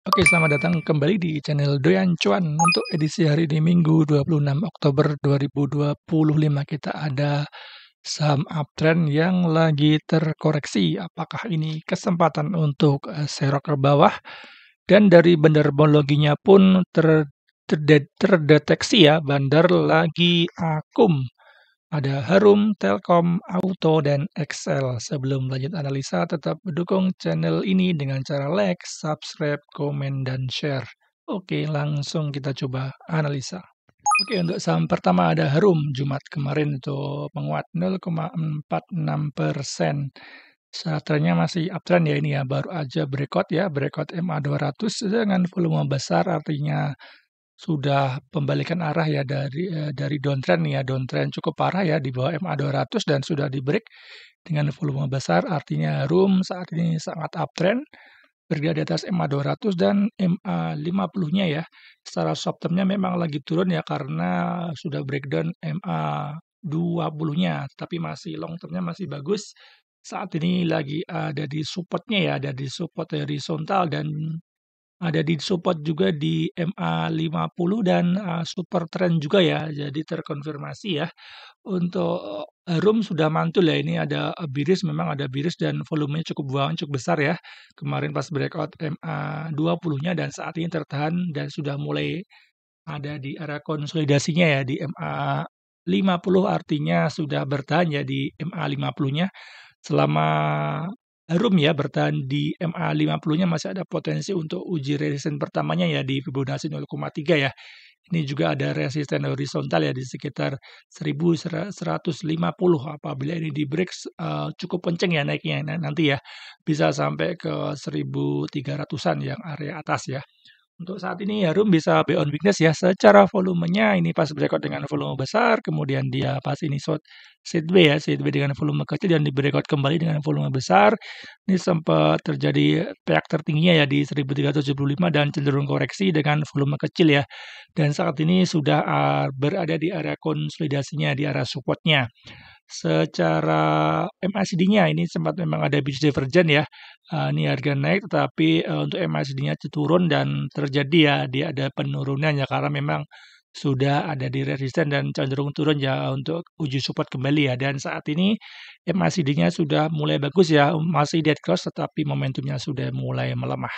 Oke, selamat datang kembali di channel Doyan Cuan. Untuk edisi hari ini Minggu 26 Oktober 2025 kita ada saham uptrend yang lagi terkoreksi. Apakah ini kesempatan untuk serok ke bawah? Dan dari bandarmologinya pun terdeteksi ya, bandar lagi akum. Ada Harum, Telkom, Auto, dan XL. Sebelum lanjut analisa, tetap dukung channel ini dengan cara like, subscribe, komen, dan share. Oke, langsung kita coba analisa. Oke, untuk saham pertama ada Harum. Jumat kemarin itu menguat 0,46%. Trennya masih uptrend ya ini ya, baru aja breakout ya, breakout MA200 dengan volume besar, artinya sudah pembalikan arah ya dari downtrend ya, downtrend cukup parah ya di bawah MA200 dan sudah di-break dengan volume besar, artinya Harum saat ini sangat uptrend, berada di atas MA200 dan MA50-nya ya. Secara short term-nya memang lagi turun ya karena sudah breakdown MA20-nya, tapi masih long term-nya masih bagus. Saat ini lagi ada di support-nya ya, ada di support horizontal dan ada di support juga di MA50 dan super trend juga ya, jadi terkonfirmasi ya. Untuk Harum sudah mantul ya, ini ada bearish, memang ada bearish dan volumenya cukup besar ya. Kemarin pas breakout MA20-nya dan saat ini tertahan dan sudah mulai ada di area konsolidasinya ya di MA50, artinya sudah bertahan ya di MA50-nya. Selama Harum ya bertahan di MA50-nya masih ada potensi untuk uji resisten pertamanya ya di Fibonacci 0,3 ya. Ini juga ada resisten horizontal ya di sekitar 1150. Apabila ini di break cukup kenceng ya naiknya nanti ya. Bisa sampai ke 1300-an yang area atas ya. Untuk saat ini Harum bisa buy on weakness ya, secara volumenya ini pas breakout dengan volume besar, kemudian dia pas ini sideways ya, sideways dengan volume kecil dan di breakout kembali dengan volume besar. Ini sempat terjadi peak tertingginya ya di 1375 dan cenderung koreksi dengan volume kecil ya. Dan saat ini sudah berada di area konsolidasinya, di area supportnya. Secara MACD-nya ini sempat memang ada bearish divergence ya. Ini harga naik tetapi untuk MACD-nya turun dan terjadi ya dia ada penurunan ya karena memang sudah ada di resisten dan cenderung turun ya untuk uji support kembali ya. Dan saat ini MACD-nya sudah mulai bagus ya, masih dead cross tetapi momentumnya sudah mulai melemah.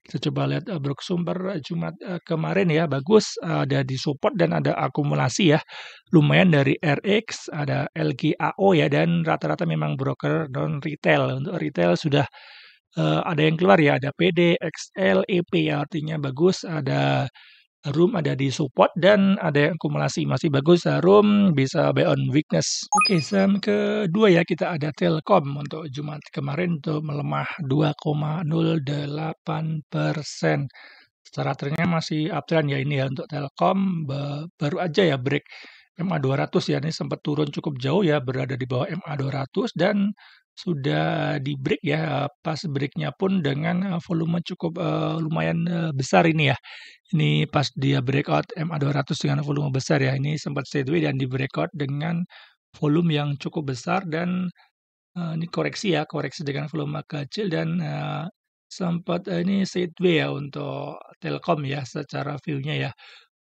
Kita coba lihat bersumber Jumat kemarin ya, bagus ada di support dan ada akumulasi ya. Lumayan dari RX, ada LGAO ya dan rata-rata memang broker non retail. Untuk retail sudah ada yang keluar ya, ada PD, XL, EP ya, artinya bagus, ada Harum ada di support dan ada yang akumulasi masih bagus. Harum bisa buy on weakness. Oke, saham kedua ya kita ada Telkom untuk Jumat kemarin untuk melemah 2,08%. Secara trennya masih uptrend ya ini ya untuk Telkom baru aja ya break MA200 ya, ini sempat turun cukup jauh ya, berada di bawah MA200 dan sudah di break ya, pas breaknya pun dengan volume cukup lumayan besar ini ya. Ini pas dia breakout MA200 dengan volume besar ya, ini sempat sideways dan di breakout dengan volume yang cukup besar dan ini koreksi ya, koreksi dengan volume kecil dan sempat ini sideways ya untuk Telkom ya secara view-nya ya.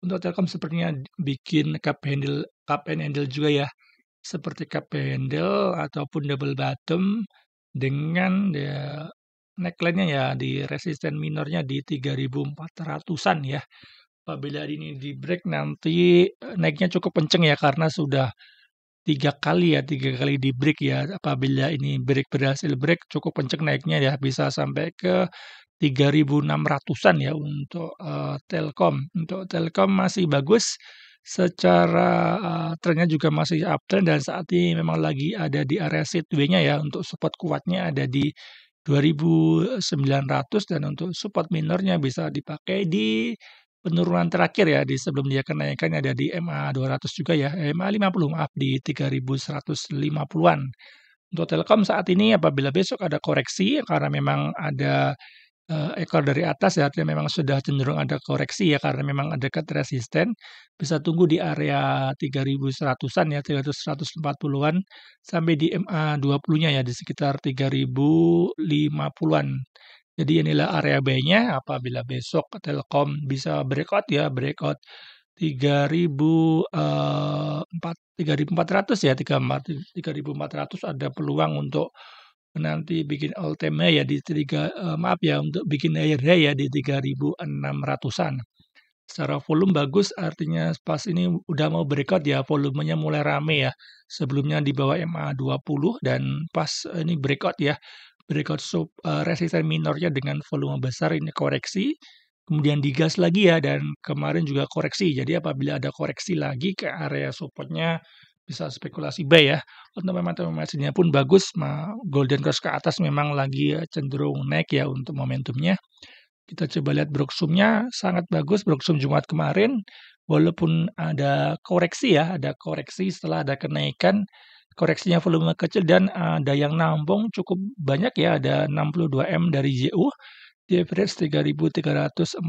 Untuk Telkom sepertinya bikin cup and handle juga ya, seperti cup handle ataupun double bottom dengan ya neckline-nya ya di resisten minornya di 3.400-an ya. Apabila ini di break nanti naiknya cukup kenceng ya karena sudah 3 kali di break ya. Apabila ini berhasil break cukup kenceng naiknya ya, bisa sampai ke 3.600-an ya untuk Telkom. Untuk Telkom masih bagus secara trennya juga masih uptrend dan saat ini memang lagi ada di area sideways-nya ya. Untuk support kuatnya ada di 2.900 dan untuk support minornya bisa dipakai di penurunan terakhir ya di sebelum dia kenaikan ada di MA200 juga ya, MA50 maaf di 3.150-an. Untuk Telkom saat ini apabila besok ada koreksi karena memang ada ekor dari atas ya, artinya memang sudah cenderung ada koreksi ya karena memang ada dekat resisten, bisa tunggu di area 3.100-an ya, 140-an sampai di MA20-nya ya di sekitar 3.050-an. Jadi inilah area buy-nya apabila besok Telkom bisa breakout ya, breakout 3.400 ya, 3.400 ada peluang untuk nanti bikin all time high ya di maaf ya, untuk bikin higher high ya di 3.600-an. Secara volume bagus, artinya pas ini udah mau breakout ya, volumenya mulai rame ya. Sebelumnya di bawah MA20 dan pas ini breakout ya, breakout resisten minornya dengan volume besar ini koreksi, kemudian digas lagi ya, dan kemarin juga koreksi. Jadi apabila ada koreksi lagi ke area supportnya bisa spekulasi buy ya. Untuk momentum-momentumnya pun bagus, golden cross ke atas memang lagi cenderung naik ya untuk momentumnya. Kita coba lihat Broksumnya sangat bagus, Broksum Jumat kemarin, walaupun ada koreksi ya, ada koreksi setelah ada kenaikan, koreksinya volume kecil dan ada yang nampung cukup banyak ya, ada 62 M dari JU, di average 3.348,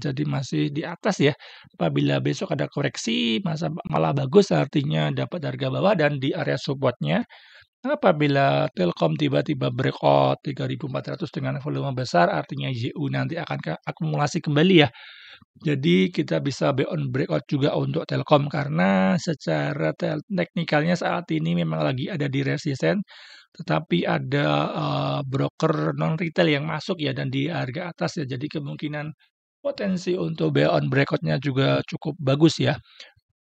jadi masih di atas ya. Apabila besok ada koreksi, malah bagus, artinya dapat harga bawah dan di area supportnya. Apabila Telkom tiba-tiba breakout 3.400 dengan volume besar, artinya JU nanti akan akumulasi kembali ya. Jadi kita bisa buy on breakout juga untuk Telkom karena secara teknikalnya saat ini memang lagi ada di resisten, tetapi ada broker non retail yang masuk ya dan di harga atas ya. Jadi kemungkinan potensi untuk buy on breakoutnya juga cukup bagus ya.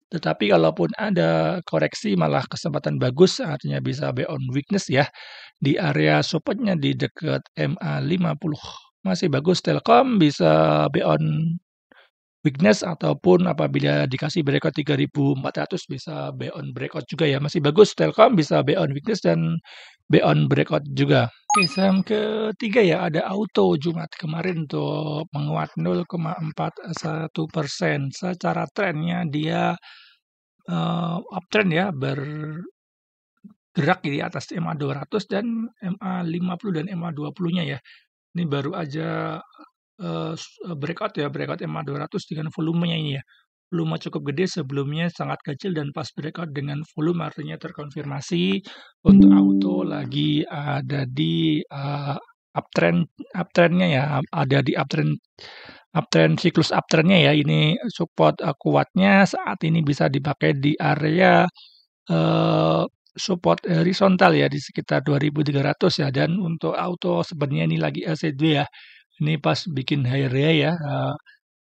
Tetapi kalaupun ada koreksi malah kesempatan bagus, artinya bisa buy on weakness ya. Di area supportnya di dekat MA50. Masih bagus Telkom bisa buy on weakness ataupun apabila dikasih breakout 3.400 bisa buy on breakout juga ya. Masih bagus Telkom bisa buy on weakness dan buy on breakout juga. Oke, saham ketiga ya ada Auto Jumat kemarin tuh menguat 0,41%. Secara trennya dia uptrend ya, bergerak di atas MA200 dan MA50 dan MA20-nya ya. Ini baru aja breakout ya, breakout MA200 dengan volumenya ini ya. Volume cukup gede, sebelumnya sangat kecil dan pas breakout dengan volume artinya terkonfirmasi untuk Auto lagi ada di uptrendnya ya, ada di uptrend siklus uptrendnya ya. Ini support kuatnya saat ini bisa dipakai di area support horizontal ya di sekitar 2.300 ya, dan untuk Auto sebenarnya ini lagi sideways ya. Ini pas bikin higher ya,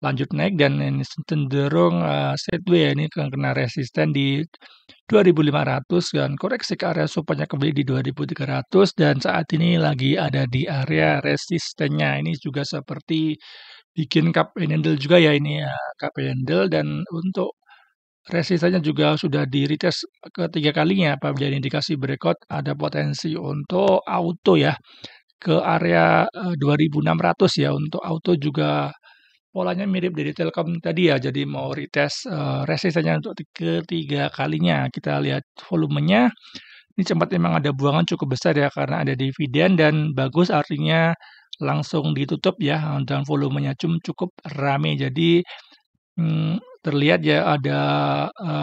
lanjut naik dan ini cenderung sideways ya, ini kena resisten di 2.500 dan koreksi ke area supportnya kembali di 2.300 dan saat ini lagi ada di area resistennya. Ini juga seperti bikin cup and handle juga ya, ini ya, cup and handle, dan untuk resistennya juga sudah di retest ketiga kalinya. Apabila indikasi breakout ada potensi untuk Auto ya ke area 2.600 ya. Untuk Auto juga polanya mirip dari Telkom tadi ya, jadi mau retest resistennya untuk ketiga kalinya. Kita lihat volumenya, ini sempat memang ada buangan cukup besar ya karena ada dividen dan bagus, artinya langsung ditutup ya dan volumenya cukup rame. Jadi terlihat ya ada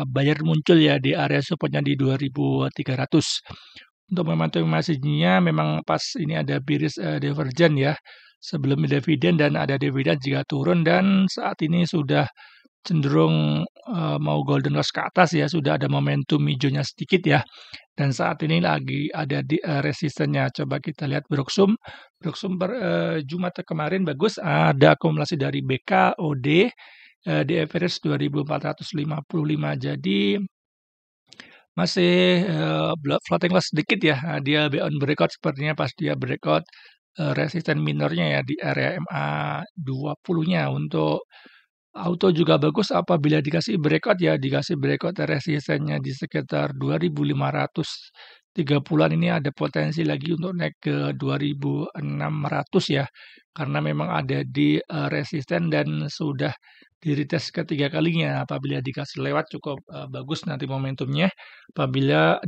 buyer muncul ya di area supportnya di 2.300. Untuk momentum masihnya memang pas ini ada bearish divergent ya, sebelum dividen dan ada dividen jika turun dan saat ini sudah cenderung mau golden cross ke atas ya, sudah ada momentum hijaunya sedikit ya, dan saat ini lagi ada di resistennya. Coba kita lihat Broksum per Jumat kemarin bagus, ada akumulasi dari BKOD di average 2.455, jadi masih floating loss sedikit ya. Dia buy on breakout sepertinya pas dia breakout resisten minornya ya di area MA20-nya. Untuk Auto juga bagus apabila dikasih breakout ya, dikasih breakout resistennya di sekitar 2.530-an. Ini ada potensi lagi untuk naik ke 2.600 ya, karena memang ada di resisten dan sudah di retest ketiga kalinya. Apabila dikasih lewat cukup bagus nanti momentumnya, apabila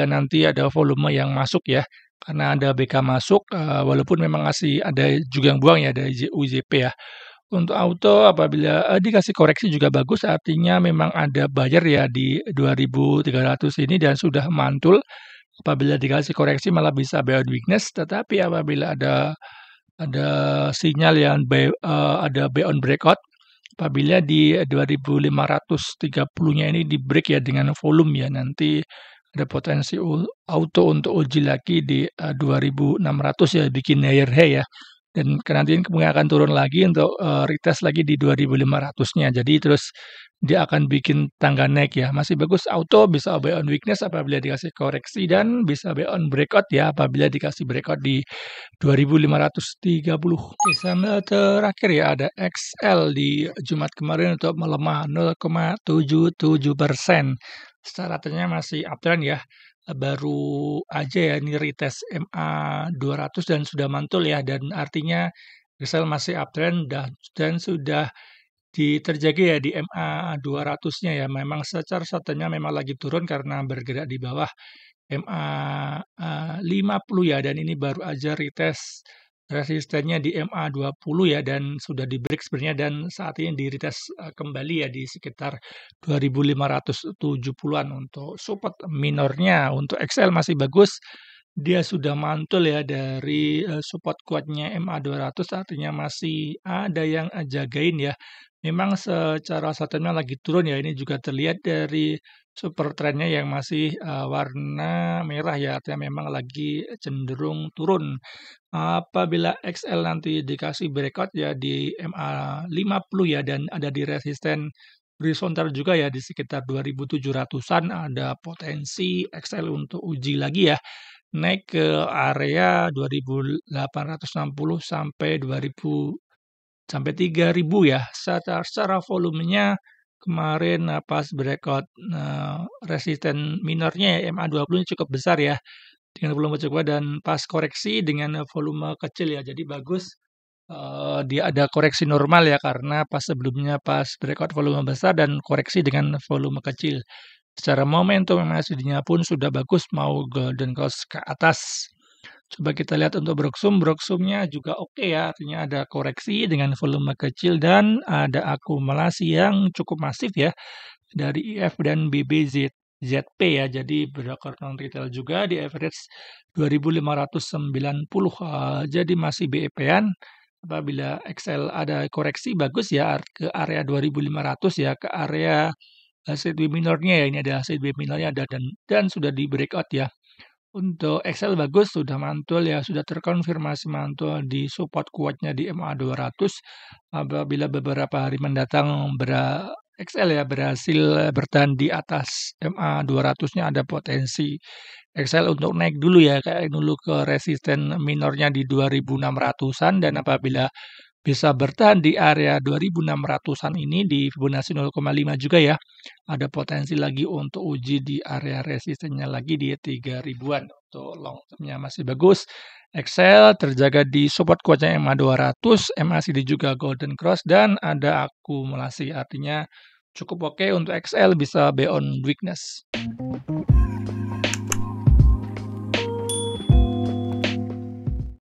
nanti ada volume yang masuk ya, karena ada BK masuk, walaupun memang masih ada juga yang buang ya dari UZP ya. Untuk Auto apabila dikasih koreksi juga bagus, artinya memang ada buyer ya di 2.300 ini dan sudah mantul Apabila dikasih koreksi malah bisa beyond weakness, tetapi apabila ada sinyal yang ada beyond breakout, apabila di 2530-nya ini di-break ya dengan volume ya, nanti ada potensi auto untuk uji lagi di 2600 ya, bikin higher high ya. Dan nanti kemudian akan turun lagi untuk retest lagi di 2500-nya. Jadi terus dia akan bikin tangga naik ya. Masih bagus auto, bisa buy on weakness apabila dikasih koreksi, dan bisa buy on breakout ya apabila dikasih breakout di 2530. Oke, sama terakhir ya ada XL di Jumat kemarin untuk melemah 0,77%. Startnya masih uptrend ya. Baru aja ya ini retest MA 200 dan sudah mantul ya, dan artinya XL masih uptrend dan sudah terjaga ya di MA 200-nya ya. Memang secara short-nya memang lagi turun karena bergerak di bawah MA 50 ya, dan ini baru aja retest resistennya di MA 20 ya, dan sudah di break sebenarnya, dan saat ini di retest kembali ya di sekitar 2570-an. Untuk support minornya untuk XL masih bagus. Dia sudah mantul ya dari support kuatnya MA 200, artinya masih ada yang jagain ya. Memang secara short-nya lagi turun ya, ini juga terlihat dari super trendnya yang masih warna merah ya, artinya memang lagi cenderung turun. Apabila XL nanti dikasih breakout ya di MA 50 ya, dan ada di resisten horizontal juga ya di sekitar 2700-an, ada potensi XL untuk uji lagi ya, naik ke area 2860 sampai 2000 sampai 3000 ya. Secara volumenya kemarin pas breakout resisten minornya ya, MA 20 cukup besar ya, dengan volume cukup, dan pas koreksi dengan volume kecil ya. Jadi bagus dia ada koreksi normal ya, karena pas sebelumnya pas breakout volume besar dan koreksi dengan volume kecil. Secara momentum MACD-nya pun sudah bagus, mau golden cross ke atas. Coba kita lihat untuk Broksum-nya juga oke ya, artinya ada koreksi dengan volume kecil dan ada akumulasi yang cukup masif ya dari IF dan BBZP ya. Jadi broker non retail juga di average 2590. Jadi masih BEP-an. Apabila XL ada koreksi bagus ya ke area 2500 ya, ke area sideways minornya ya. Ini ada sideways minornya ada, dan sudah di breakout ya. Untuk XL bagus, sudah mantul ya, sudah terkonfirmasi mantul di support kuatnya di MA 200. Apabila beberapa hari mendatang XL ya berhasil bertahan di atas MA 200-nya, ada potensi XL untuk naik dulu ya, kayak dulu ke resisten minornya di 2600-an, dan apabila bisa bertahan di area 2600-an ini di Fibonacci 0,5 juga ya, ada potensi lagi untuk uji di area resistennya lagi di 3000-an. Untuk long termnya masih bagus. XL terjaga di support kuatnya MA 200, MACD juga golden cross, dan ada akumulasi, artinya cukup oke untuk XL, bisa buy on weakness.